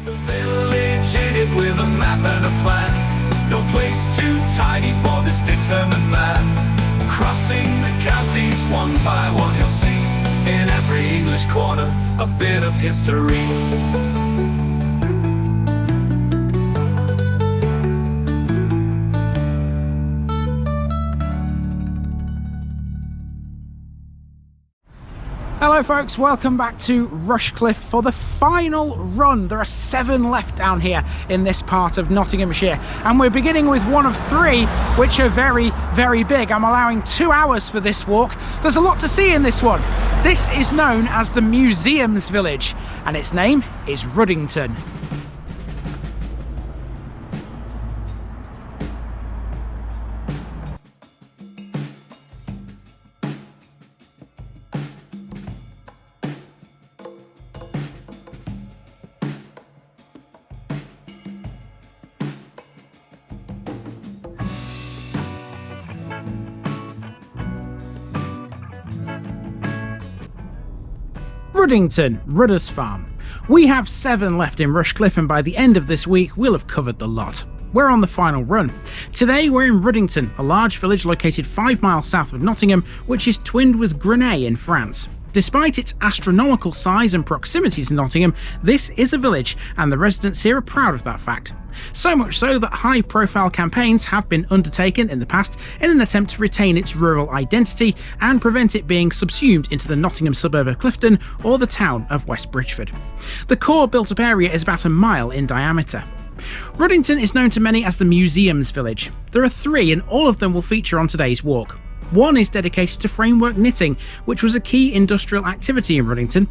The village in it with a map and a plan. No place too tiny for this determined man. Crossing the counties one by one, he'll see in every English corner a bit of history. Hello folks, welcome back to Rushcliffe for the final run. There are 7 left down here in this part of Nottinghamshire, and we're beginning with one of 3 which are very, very big. I'm allowing 2 hours for this walk. There's a lot to see in this one. This is known as the Museums Village, and its name is Ruddington. Ruddington, Rudder's Farm. We have 7 left in Rushcliffe, and by the end of this week we'll have covered the lot. We're on the final run. Today we're in Ruddington, a large village located 5 miles south of Nottingham, which is twinned with Grenay in France. Despite its astronomical size and proximity to Nottingham, this is a village, and the residents here are proud of that fact. So much so that high-profile campaigns have been undertaken in the past in an attempt to retain its rural identity and prevent it being subsumed into the Nottingham suburb of Clifton or the town of West Bridgford. The core built-up area is about a mile in diameter. Ruddington is known to many as the Museums Village. There are 3, and all of them will feature on today's walk. One is dedicated to framework knitting, which was a key industrial activity in Ruddington.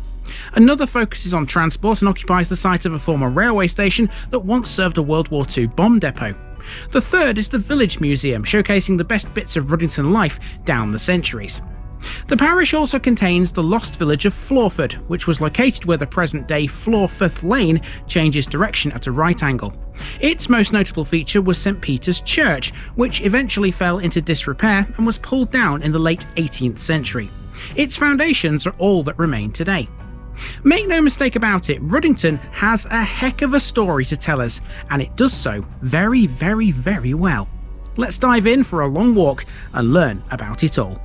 Another focuses on transport and occupies the site of a former railway station that once served a World War II bomb depot. The third is the Village Museum, showcasing the best bits of Ruddington life down the centuries. The parish also contains the lost village of Florford, which was located where the present-day Florforth Lane changes direction at a right angle. Its most notable feature was St Peter's Church, which eventually fell into disrepair and was pulled down in the late 18th century. Its foundations are all that remain today. Make no mistake about it, Ruddington has a heck of a story to tell us, and it does so very, very, very well. Let's dive in for a long walk and learn about it all.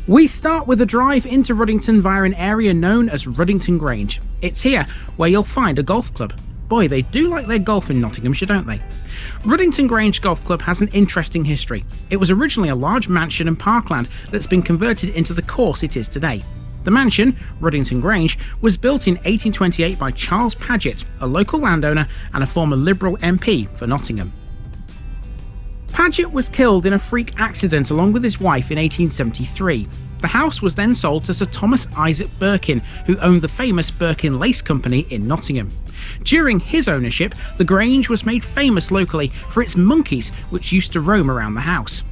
We start with a drive into Ruddington via an area known as Ruddington Grange. It's here where you'll find a golf club. Boy, they do like their golf in Nottinghamshire, don't they? Ruddington Grange Golf Club has an interesting history. It was originally a large mansion and parkland that's been converted into the course it is today. The mansion, Ruddington Grange, was built in 1828 by Charles Paget, a local landowner and a former Liberal MP for Nottingham. Paget was killed in a freak accident along with his wife in 1873. The house was then sold to Sir Thomas Isaac Birkin, who owned the famous Birkin Lace Company in Nottingham. During his ownership, the Grange was made famous locally for its monkeys, which used to roam around the house.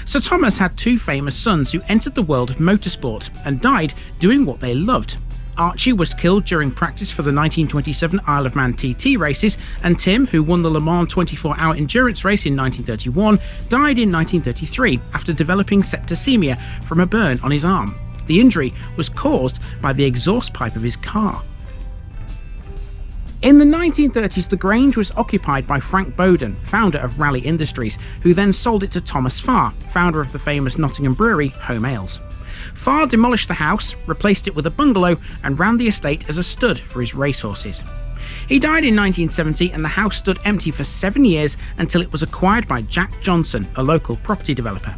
Sir Thomas had 2 famous sons who entered the world of motorsport and died doing what they loved. Archie was killed during practice for the 1927 Isle of Man TT races, and Tim, who won the Le Mans 24-hour endurance race in 1931, died in 1933 after developing septicemia from a burn on his arm. The injury was caused by the exhaust pipe of his car. In the 1930s, the Grange was occupied by Frank Bowden, founder of Raleigh Industries, who then sold it to Thomas Farr, founder of the famous Nottingham brewery Home Ales. Farr demolished the house, replaced it with a bungalow, and ran the estate as a stud for his racehorses. He died in 1970, and the house stood empty for 7 years until it was acquired by Jack Johnson, a local property developer.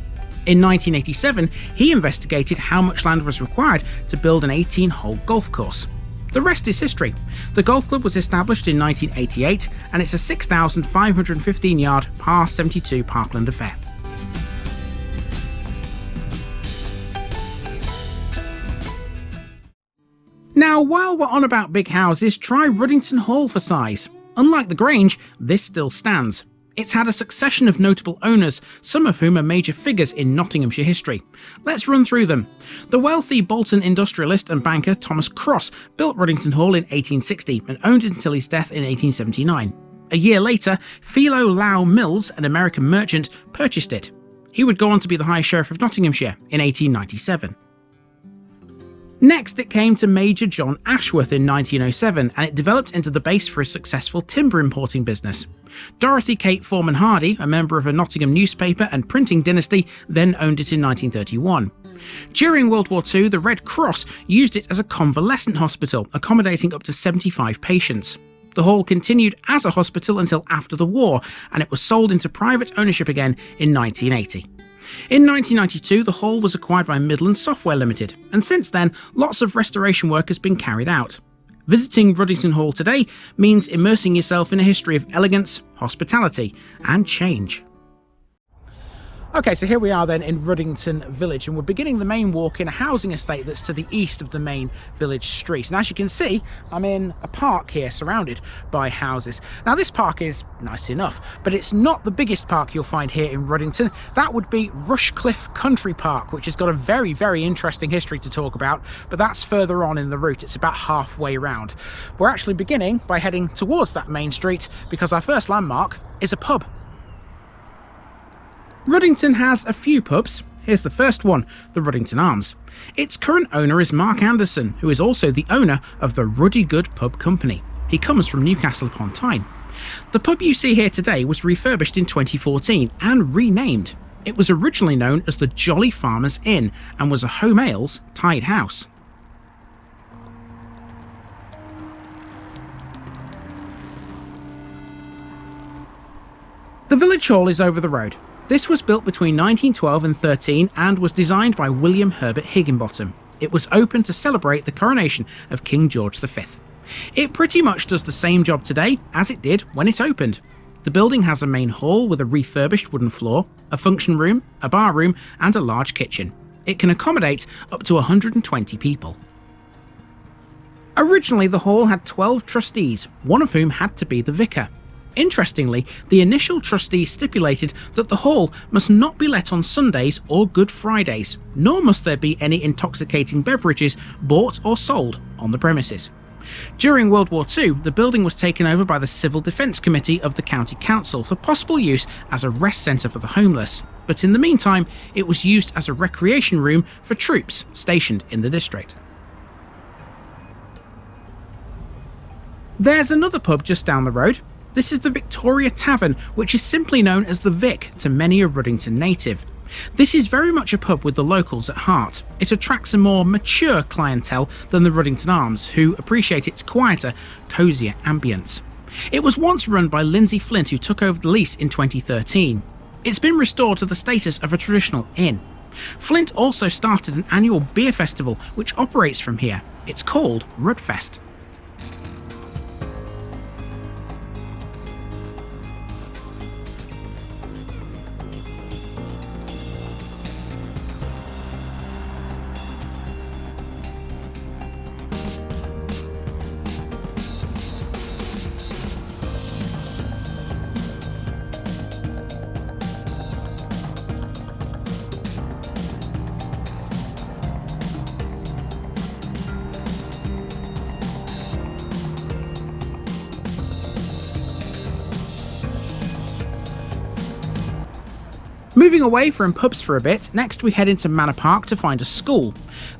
In 1987, he investigated how much land was required to build an 18-hole golf course. The rest is history. The golf club was established in 1988, and it's a 6,515-yard par 72 parkland affair. Now, while we're on about big houses, try Ruddington Hall for size. Unlike the Grange, this still stands. It's had a succession of notable owners, some of whom are major figures in Nottinghamshire history. Let's run through them. The wealthy Bolton industrialist and banker Thomas Cross built Ruddington Hall in 1860 and owned it until his death in 1879. A year later, Philo Lau Mills, an American merchant, purchased it. He would go on to be the High Sheriff of Nottinghamshire in 1897. Next, it came to Major John Ashworth in 1907, and it developed into the base for a successful timber importing business. Dorothy Kate Foreman Hardy, a member of a Nottingham newspaper and printing dynasty, then owned it in 1931. During World War II, the Red Cross used it as a convalescent hospital, accommodating up to 75 patients. The hall continued as a hospital until after the war, and it was sold into private ownership again in 1980. In 1992, the hall was acquired by Midland Software Limited, and since then, lots of restoration work has been carried out. Visiting Ruddington Hall today means immersing yourself in a history of elegance, hospitality, and change. Okay, so here we are then in Ruddington Village, and we're beginning the main walk in a housing estate that's to the east of the main village street. And as you can see, I'm in a park here surrounded by houses. Now this park is nice enough, but it's not the biggest park you'll find here in Ruddington. That would be Rushcliffe Country Park, which has got a very, very interesting history to talk about, but that's further on in the route. It's about halfway round. We're actually beginning by heading towards that main street because our first landmark is a pub. Ruddington has a few pubs. Here's the first one, the Ruddington Arms. Its current owner is Mark Anderson, who is also the owner of the Ruddy Good Pub Company. He comes from Newcastle upon Tyne. The pub you see here today was refurbished in 2014 and renamed. It was originally known as the Jolly Farmers Inn and was a home ales tied house. The village hall is over the road. This was built between 1912 and 13 and was designed by William Herbert Higginbottom. It was opened to celebrate the coronation of King George V. It pretty much does the same job today as it did when it opened. The building has a main hall with a refurbished wooden floor, a function room, a bar room and a large kitchen. It can accommodate up to 120 people. Originally, the hall had 12 trustees, one of whom had to be the vicar. Interestingly, the initial trustees stipulated that the hall must not be let on Sundays or Good Fridays, nor must there be any intoxicating beverages bought or sold on the premises. During World War II, the building was taken over by the Civil Defence Committee of the County Council for possible use as a rest centre for the homeless, but in the meantime it was used as a recreation room for troops stationed in the district. There's another pub just down the road. This is the Victoria Tavern, which is simply known as the Vic to many a Ruddington native. This is very much a pub with the locals at heart. It attracts a more mature clientele than the Ruddington Arms, who appreciate its quieter, cosier ambience. It was once run by Lindsay Flint, who took over the lease in 2013. It's been restored to the status of a traditional inn. Flint also started an annual beer festival which operates from here. It's called Rudfest. Moving away from pubs for a bit, next we head into Manor Park to find a school.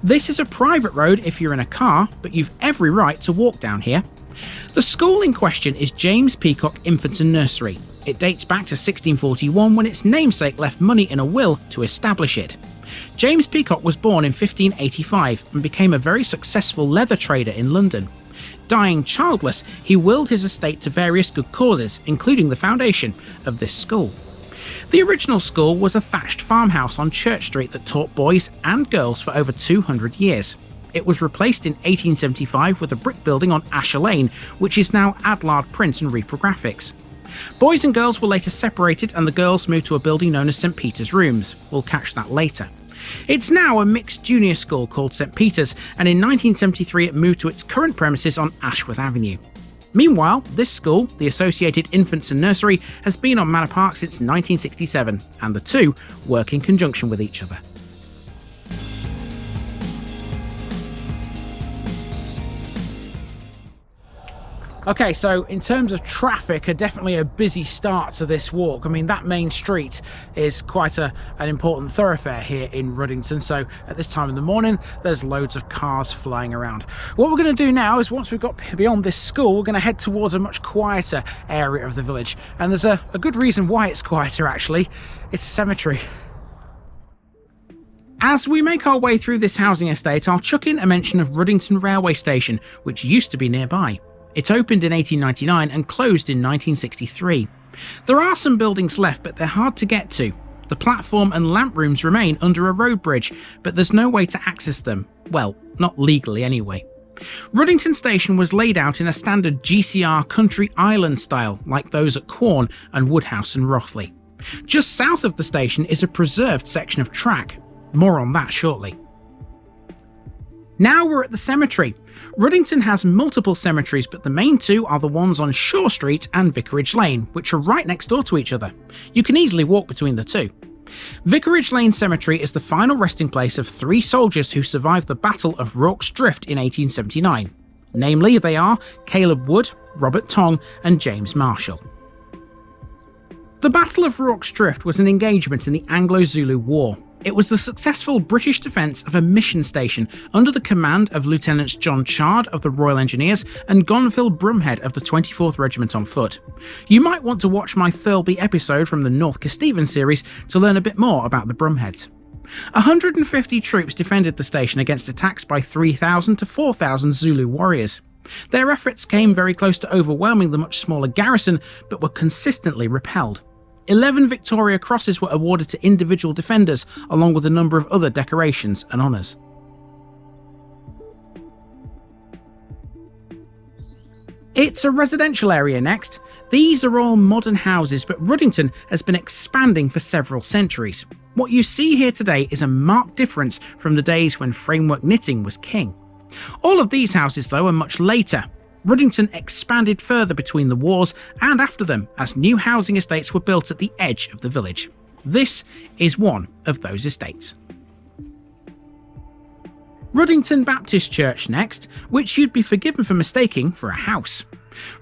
This is a private road if you're in a car, but you've every right to walk down here. The school in question is James Peacock Infant and Nursery. It dates back to 1641 when its namesake left money in a will to establish it. James Peacock was born in 1585 and became a very successful leather trader in London. Dying childless, he willed his estate to various good causes, including the foundation of this school. The original school was a thatched farmhouse on Church Street that taught boys and girls for over 200 years. It was replaced in 1875 with a brick building on Asher Lane, which is now Adlard Print and Reprographics. Boys and girls were later separated and the girls moved to a building known as St Peter's Rooms. We'll catch that later. It's now a mixed junior school called St Peter's, and in 1973 it moved to its current premises on Ashworth Avenue. Meanwhile, this school, the Associated Infants and Nursery, has been on Manor Park since 1967, and the two work in conjunction with each other. Okay, so in terms of traffic, definitely a busy start to this walk. I mean, that main street is quite an important thoroughfare here in Ruddington, so at this time in the morning there's loads of cars flying around. What we're going to do now is, once we've got beyond this school, we're going to head towards a much quieter area of the village, and there's a good reason why it's quieter actually. It's a cemetery. As we make our way through this housing estate, I'll chuck in a mention of Ruddington Railway Station, which used to be nearby. It opened in 1899 and closed in 1963. There are some buildings left, but they're hard to get to. The platform and lamp rooms remain under a road bridge, but there's no way to access them. Well, not legally anyway. Ruddington Station was laid out in a standard GCR country island style, like those at Quorn and Woodhouse and Rothley. Just south of the station is a preserved section of track. More on that shortly. Now we're at the cemetery. Ruddington has multiple cemeteries, but the main two are the ones on Shaw Street and Vicarage Lane, which are right next door to each other. You can easily walk between the two. Vicarage Lane Cemetery is the final resting place of 3 soldiers who survived the Battle of Rorke's Drift in 1879. Namely, they are Caleb Wood, Robert Tong and James Marshall. The Battle of Rorke's Drift was an engagement in the Anglo-Zulu War. It was the successful British defence of a mission station under the command of Lieutenants John Chard of the Royal Engineers and Gonville Brumhead of the 24th Regiment on foot. You might want to watch my Thirlby episode from the North Kesteven series to learn a bit more about the Brumheads. 150 troops defended the station against attacks by 3,000 to 4,000 Zulu warriors. Their efforts came very close to overwhelming the much smaller garrison, but were consistently repelled. 11 Victoria Crosses were awarded to individual defenders, along with a number of other decorations and honours. It's a residential area next. These are all modern houses, but Ruddington has been expanding for several centuries. What you see here today is a marked difference from the days when framework knitting was king. All of these houses, though, are much later. Ruddington expanded further between the wars and after them as new housing estates were built at the edge of the village. This is one of those estates. Ruddington Baptist Church next, which you'd be forgiven for mistaking for a house.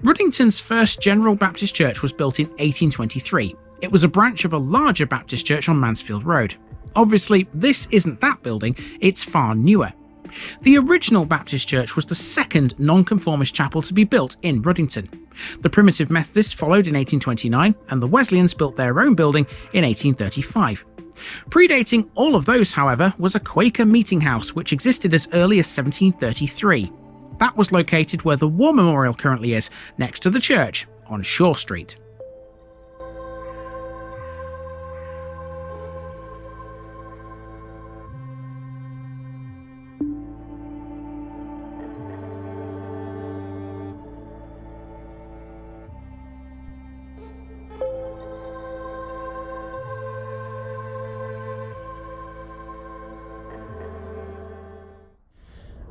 Ruddington's first General Baptist Church was built in 1823. It was a branch of a larger Baptist church on Mansfield Road. Obviously, this isn't that building, it's far newer. The original Baptist church was the second nonconformist chapel to be built in Ruddington. The Primitive Methodists followed in 1829, and the Wesleyans built their own building in 1835. Predating all of those, however, was a Quaker meeting house which existed as early as 1733. That was located where the War Memorial currently is, next to the church, on Shaw Street.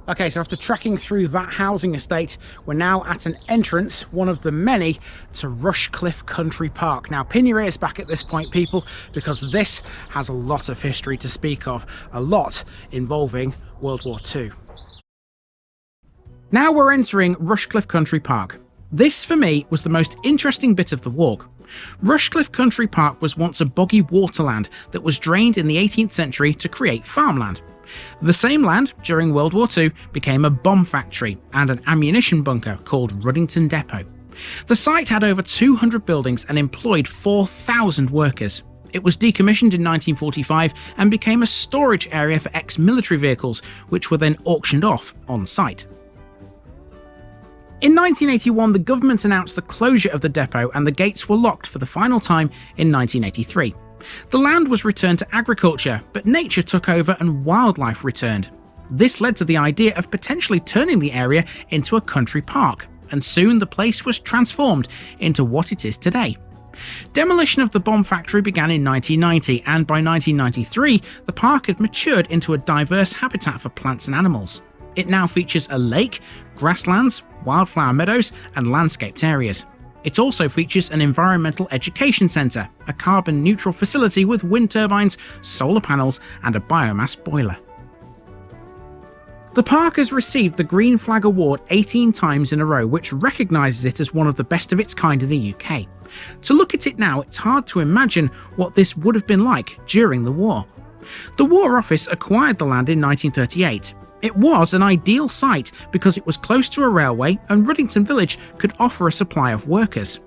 Okay, so after trekking through that housing estate, we're now at an entrance, one of the many, to Rushcliffe Country Park. Now, pin your ears back at this point, people, because this has a lot of history to speak of, a lot involving World War II. Now we're entering Rushcliffe Country Park. This, for me, was the most interesting bit of the walk. Rushcliffe Country Park was once a boggy waterland that was drained in the 18th century to create farmland. The same land, during World War II, became a bomb factory and an ammunition bunker called Ruddington Depot. The site had over 200 buildings and employed 4,000 workers. It was decommissioned in 1945 and became a storage area for ex-military vehicles, which were then auctioned off on site. In 1981, the government announced the closure of the depot and the gates were locked for the final time in 1983. The land was returned to agriculture, but nature took over and wildlife returned. This led to the idea of potentially turning the area into a country park, and soon the place was transformed into what it is today. Demolition of the bomb factory began in 1990, and by 1993, the park had matured into a diverse habitat for plants and animals. It now features a lake, grasslands, wildflower meadows, and landscaped areas. It also features an environmental education centre, a carbon-neutral facility with wind turbines, solar panels, and a biomass boiler. The park has received the Green Flag Award 18 times in a row, which recognises it as one of the best of its kind in the UK. To look at it now, it's hard to imagine what this would have been like during the war. The War Office acquired the land in 1938. It was an ideal site because it was close to a railway and Ruddington Village could offer a supply of workers.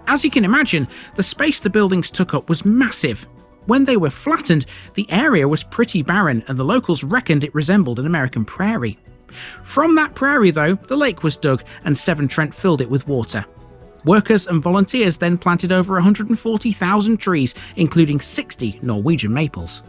As you can imagine, the space the buildings took up was massive. When they were flattened, the area was pretty barren and the locals reckoned it resembled an American prairie. From that prairie though, the lake was dug and Severn Trent filled it with water. Workers and volunteers then planted over 140,000 trees, including 60 Norwegian maples.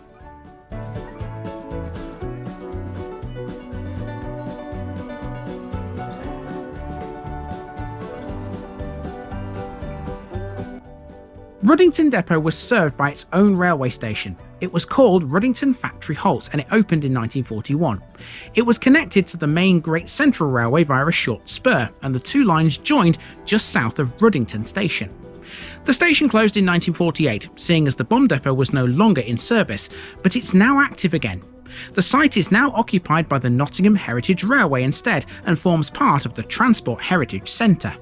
Ruddington Depot was served by its own railway station. It was called Ruddington Factory Halt and it opened in 1941. It was connected to the main Great Central Railway via a short spur, and the two lines joined just south of Ruddington Station. The station closed in 1948, seeing as the bomb depot was no longer in service, but it's now active again. The site is now occupied by the Nottingham Heritage Railway instead and forms part of the Transport Heritage Centre.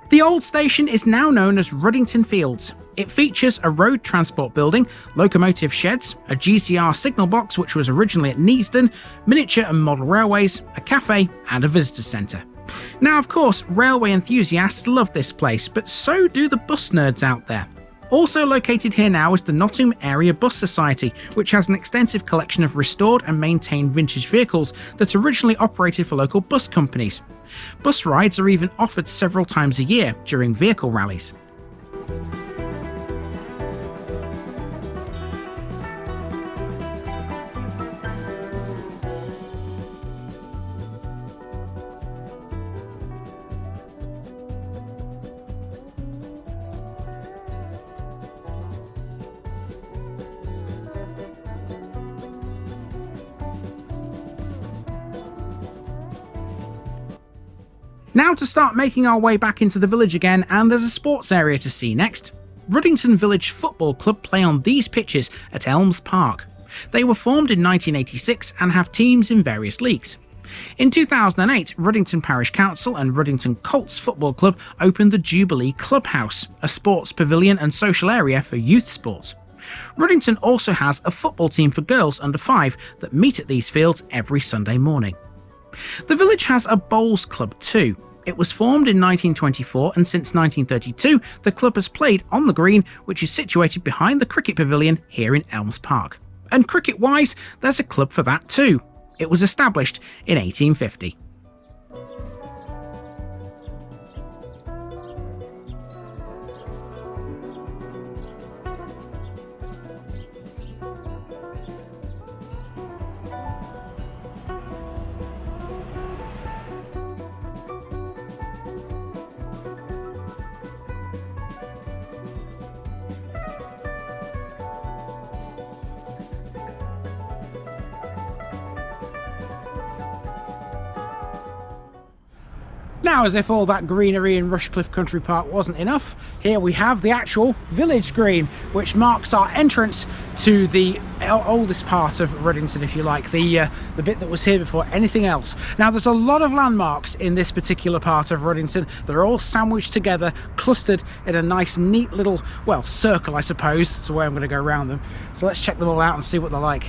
The old station is now known as Ruddington Fields. It features a road transport building, locomotive sheds, a GCR signal box which was originally at Neasden, miniature and model railways, a cafe and a visitor centre. Now of course, railway enthusiasts love this place, but so do the bus nerds out there. Also located here now is the Nottingham Area Bus Society, which has an extensive collection of restored and maintained vintage vehicles that originally operated for local bus companies. Bus rides are even offered several times a year during vehicle rallies. Now to start making our way back into the village again, and there's a sports area to see next. Ruddington Village Football Club play on these pitches at Elms Park. They were formed in 1986 and have teams in various leagues. In 2008, Ruddington Parish Council and Ruddington Colts Football Club opened the Jubilee Clubhouse, a sports pavilion and social area for youth sports. Ruddington also has a football team for girls under 5 that meet at these fields every Sunday morning. The village has a bowls club too. It was formed in 1924 and since 1932 the club has played on the green, which is situated behind the cricket pavilion here in Elms Park. And cricket-wise, there's a club for that too. It was established in 1850. Now, as if all that greenery in Rushcliffe Country Park wasn't enough, here we have the actual village green, which marks our entrance to the oldest part of Ruddington, if you like, the bit that was here before anything else. Now, there's a lot of landmarks in this particular part of Ruddington. They're all sandwiched together, clustered in a nice, neat little, well, circle, I suppose. That's the way I'm going to go around them. So let's check them all out and see what they're like.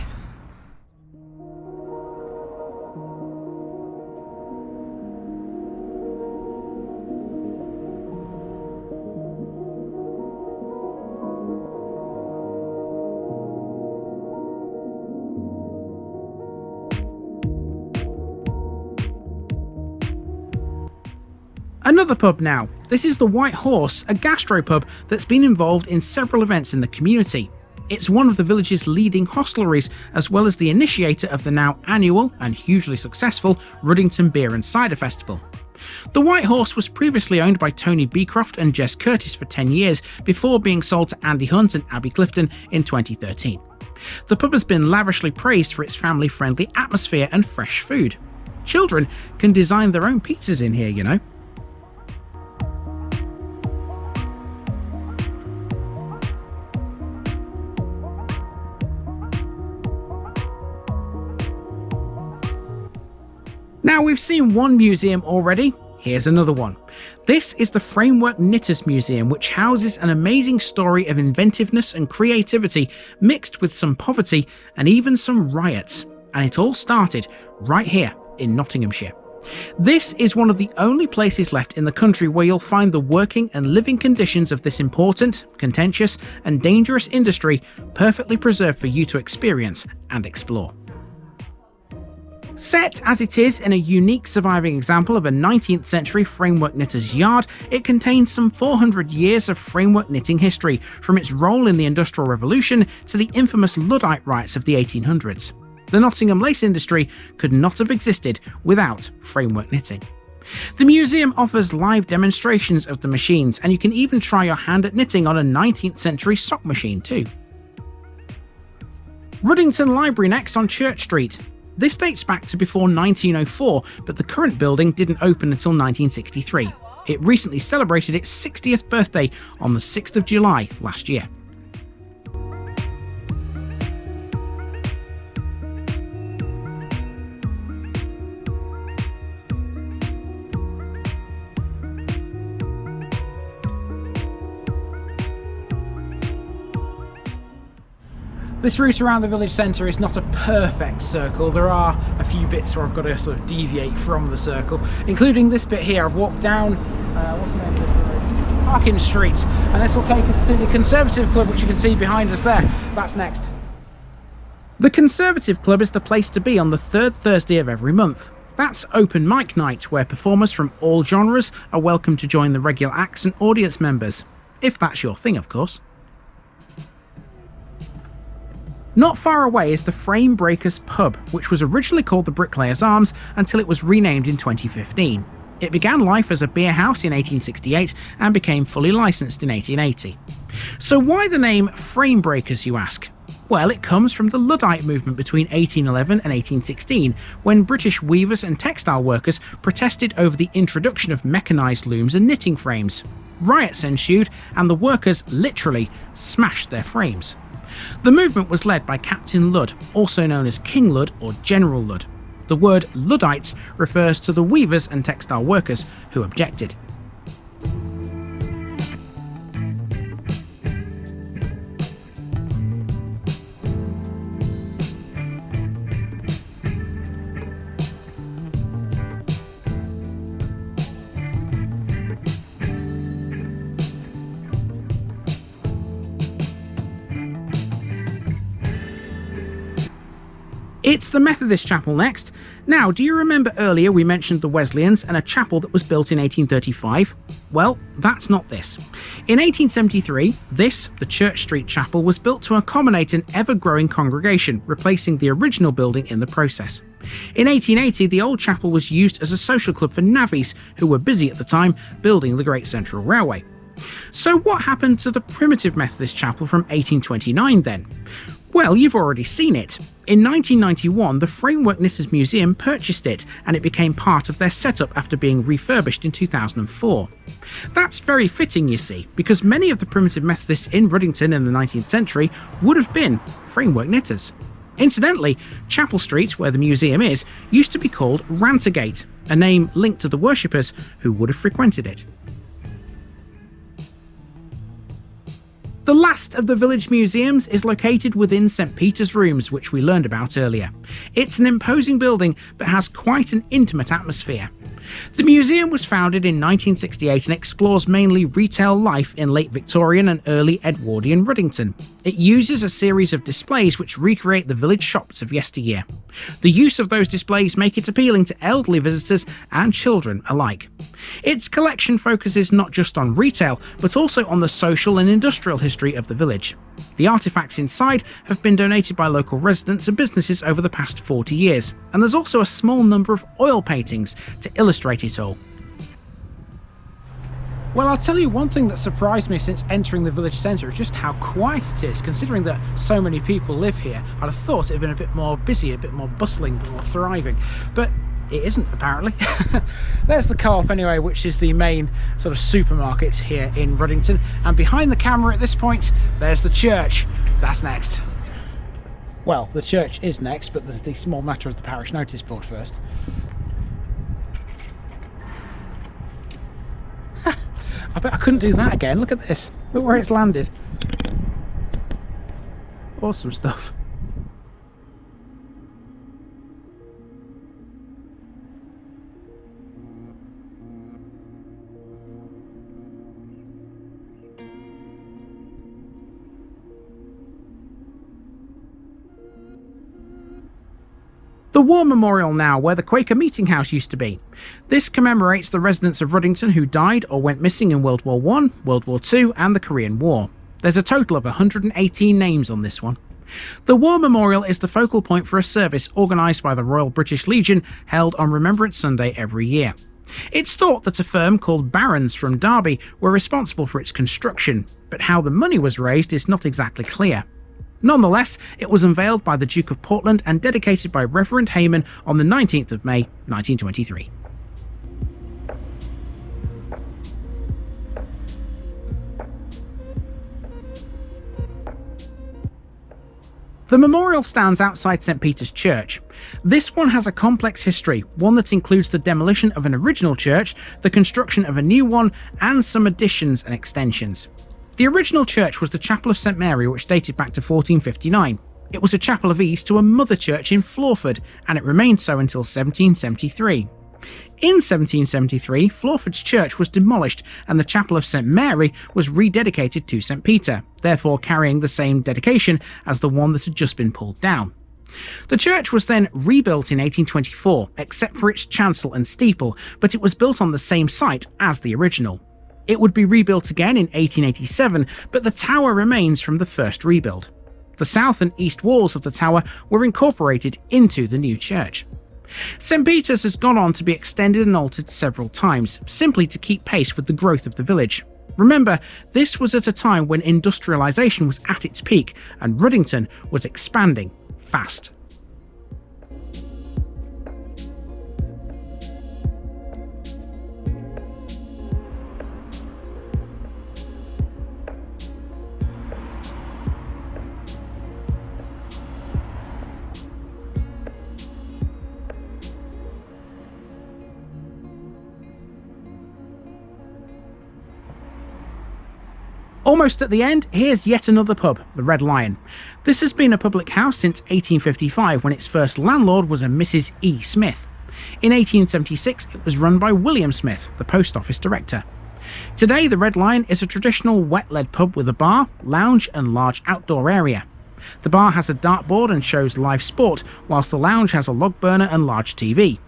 Another pub now. This is the White Horse, a gastropub that's been involved in several events in the community. It's one of the village's leading hostelries, as well as the initiator of the now annual and hugely successful Ruddington Beer and Cider Festival. The White Horse was previously owned by Tony Beecroft and Jess Curtis for 10 years before being sold to Andy Hunt and Abby Clifton in 2013. The pub has been lavishly praised for its family-friendly atmosphere and fresh food. Children can design their own pizzas in here, you know. we've seen one museum already, here's another one. This is the Framework Knitters Museum, which houses an amazing story of inventiveness and creativity mixed with some poverty and even some riots. And it all started right here in Nottinghamshire. This is one of the only places left in the country where you'll find the working and living conditions of this important, contentious and dangerous industry perfectly preserved for you to experience and explore. Set as it is in a unique surviving example of a 19th century framework knitter's yard, it contains some 400 years of framework knitting history, from its role in the Industrial Revolution to the infamous Luddite riots of the 1800s. The Nottingham lace industry could not have existed without framework knitting. The museum offers live demonstrations of the machines, and you can even try your hand at knitting on a 19th century sock machine too. Ruddington Library next on Church Street. This dates back to before 1904, but the current building didn't open until 1963. It recently celebrated its 60th birthday on the 6th of July last year. This route around the village centre is not a perfect circle. There are a few bits where I've got to sort of deviate from the circle, including this bit here. I've walked down, what's the name of it? Perkins Street, and this will take us to the Conservative Club, which you can see behind us there. That's next. The Conservative Club is the place to be on the third Thursday of every month. That's open mic night, where performers from all genres are welcome to join the regular acts and audience members. If that's your thing, of course. Not far away is the Frame Breakers pub, which was originally called the Bricklayers Arms until it was renamed in 2015. It began life as a beer house in 1868 and became fully licensed in 1880. So why the name Frame Breakers, you ask? Well, it comes from the Luddite movement between 1811 and 1816, when British weavers and textile workers protested over the introduction of mechanised looms and knitting frames. Riots ensued, and the workers literally smashed their frames. The movement was led by Captain Ludd, also known as King Ludd or General Ludd. The word Luddites refers to the weavers and textile workers who objected. It's the Methodist Chapel next. Now, do you remember earlier we mentioned the Wesleyans and a chapel that was built in 1835? Well, that's not this. In 1873, the Church Street Chapel, was built to accommodate an ever-growing congregation, replacing the original building in the process. In 1880, the old chapel was used as a social club for navvies, who were busy at the time building the Great Central Railway. So what happened to the primitive Methodist Chapel from 1829 then? Well, you've already seen it. In 1991, the Framework Knitters Museum purchased it, and it became part of their setup after being refurbished in 2004. That's very fitting, you see, because many of the primitive Methodists in Ruddington in the 19th century would have been framework knitters. Incidentally, Chapel Street, where the museum is, used to be called Rantergate, a name linked to the worshippers who would have frequented it. The last of the village museums is located within St Peter's Rooms, which we learned about earlier. It's an imposing building, but has quite an intimate atmosphere. The museum was founded in 1968 and explores mainly retail life in late Victorian and early Edwardian Ruddington. It uses a series of displays which recreate the village shops of yesteryear. The use of those displays make it appealing to elderly visitors and children alike. Its collection focuses not just on retail, but also on the social and industrial history of the village. The artefacts inside have been donated by local residents and businesses over the past 40 years, and there's also a small number of oil paintings to illustrate it all. Well, I'll tell you one thing that surprised me since entering the village centre is just how quiet it is, considering that so many people live here. I'd have thought it had been a bit more busy, a bit more bustling, a bit more thriving, but it isn't apparently. There's the Co-op anyway, which is the main sort of supermarket here in Ruddington, and behind the camera at this point, there's the church. That's next. Well, the church is next, but there's the small matter of the parish notice board first. I bet I couldn't do that again. Look at this. Look where it's landed. Awesome stuff. The War Memorial now, where the Quaker Meeting House used to be. This commemorates the residents of Ruddington who died or went missing in World War I, World War II and the Korean War. There's a total of 118 names on this one. The War Memorial is the focal point for a service organised by the Royal British Legion held on Remembrance Sunday every year. It's thought that a firm called Barons from Derby were responsible for its construction, but how the money was raised is not exactly clear. Nonetheless, it was unveiled by the Duke of Portland and dedicated by Reverend Hayman on the 19th of May 1923. The memorial stands outside St Peter's Church. This one has a complex history, one that includes the demolition of an original church, the construction of a new one, and some additions and extensions. The original church was the Chapel of St Mary, which dated back to 1459. It was a chapel of ease to a mother church in Flawford, and it remained so until 1773. In 1773, Flawford's church was demolished and the Chapel of St Mary was rededicated to St Peter, therefore carrying the same dedication as the one that had just been pulled down. The church was then rebuilt in 1824, except for its chancel and steeple, but it was built on the same site as the original. It would be rebuilt again in 1887, but the tower remains from the first rebuild. The south and east walls of the tower were incorporated into the new church. St Peter's has gone on to be extended and altered several times, simply to keep pace with the growth of the village. Remember, this was at a time when industrialisation was at its peak and Ruddington was expanding fast. Almost at the end, here's yet another pub, the Red Lion. This has been a public house since 1855, when its first landlord was a Mrs. E. Smith. In 1876, it was run by William Smith, the post office director. Today, the Red Lion is a traditional wet-led pub with a bar, lounge and large outdoor area. The bar has a dartboard and shows live sport, whilst the lounge has a log burner and large TV.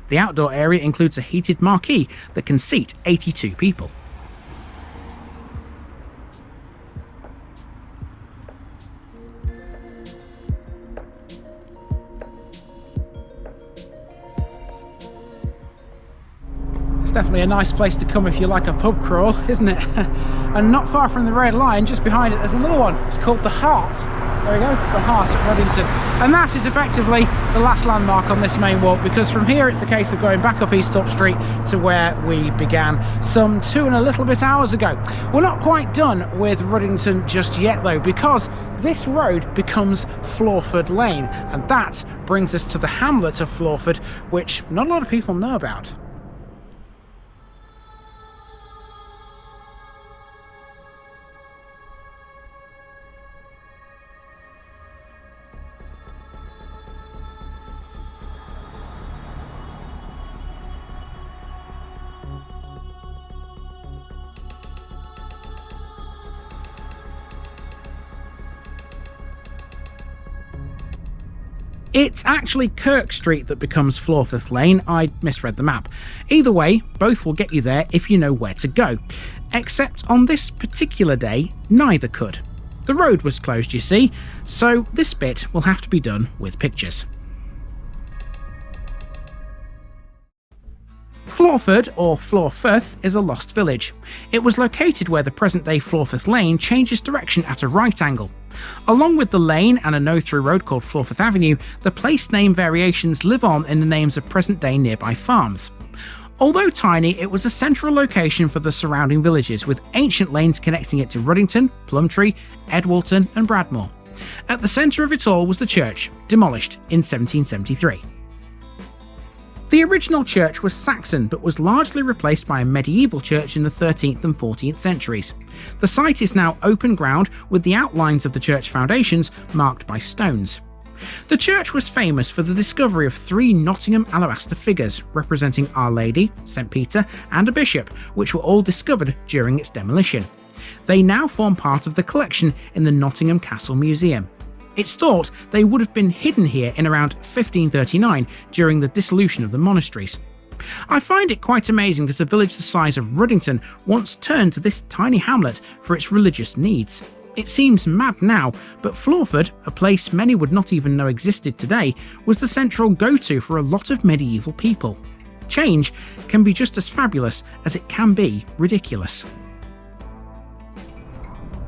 The outdoor area includes a heated marquee that can seat 82 people. Definitely a nice place to come if you like a pub crawl, isn't it? And not far from the Red Lion, just behind it, there's another one. It's called the Heart. There we go, the Heart at Ruddington. And that is effectively the last landmark on this main walk, because from here it's a case of going back up East Up Street to where we began some 2 and a little bit hours ago. We're not quite done with Ruddington just yet though, because this road becomes Flawford Lane, and that brings us to the hamlet of Flawford, which not a lot of people know about. It's actually Kirk Street that becomes Flawford Lane. I misread the map. Either way, both will get you there if you know where to go. Except on this particular day, neither could. The road was closed, you see, so this bit will have to be done with pictures. Flawford, or Flawfirth, is a lost village. It was located where the present-day Flawford Lane changes direction at a right angle. Along with the lane and a no-through road called Flawford Avenue, the place name variations live on in the names of present-day nearby farms. Although tiny, it was a central location for the surrounding villages, with ancient lanes connecting it to Ruddington, Plumtree, Edwalton and Bradmore. At the centre of it all was the church, demolished in 1773. The original church was Saxon, but was largely replaced by a medieval church in the 13th and 14th centuries. The site is now open ground, with the outlines of the church foundations marked by stones. The church was famous for the discovery of 3 Nottingham alabaster figures representing Our Lady, St Peter and a bishop, which were all discovered during its demolition. They now form part of the collection in the Nottingham Castle Museum. It's thought they would have been hidden here in around 1539 during the dissolution of the monasteries. I find it quite amazing that a village the size of Ruddington once turned to this tiny hamlet for its religious needs. It seems mad now, but Flawford, a place many would not even know existed today, was the central go-to for a lot of medieval people. Change can be just as fabulous as it can be ridiculous.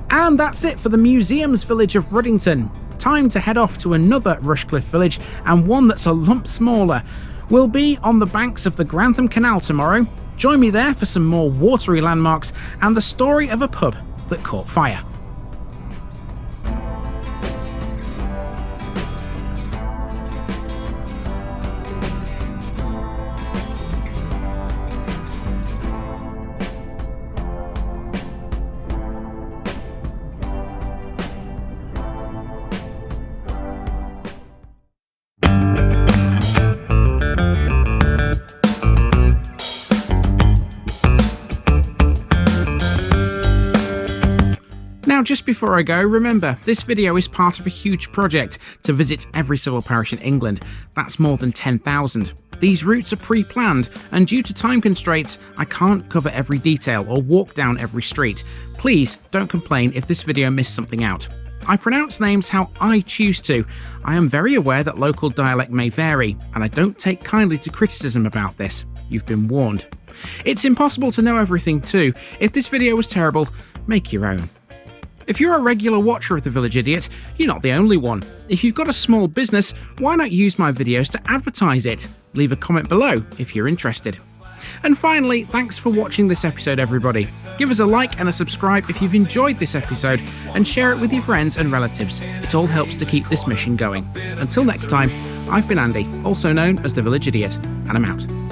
And that's it for the museum's village of Ruddington. Time to head off to another Rushcliffe village, and one that's a lump smaller. We'll be on the banks of the Grantham Canal tomorrow. Join me there for some more watery landmarks and the story of a pub that caught fire. Now, just before I go, remember, this video is part of a huge project to visit every civil parish in England. That's more than 10,000. These routes are pre-planned, and due to time constraints, I can't cover every detail or walk down every street. Please don't complain if this video missed something out. I pronounce names how I choose to. I am very aware that local dialect may vary, and I don't take kindly to criticism about this. You've been warned. It's impossible to know everything too. If this video was terrible, make your own. If you're a regular watcher of The Village Idiot, you're not the only one. If you've got a small business, why not use my videos to advertise it? Leave a comment below if you're interested. And finally, thanks for watching this episode, everybody. Give us a like and a subscribe if you've enjoyed this episode, and share it with your friends and relatives. It all helps to keep this mission going. Until next time, I've been Andy, also known as The Village Idiot, and I'm out.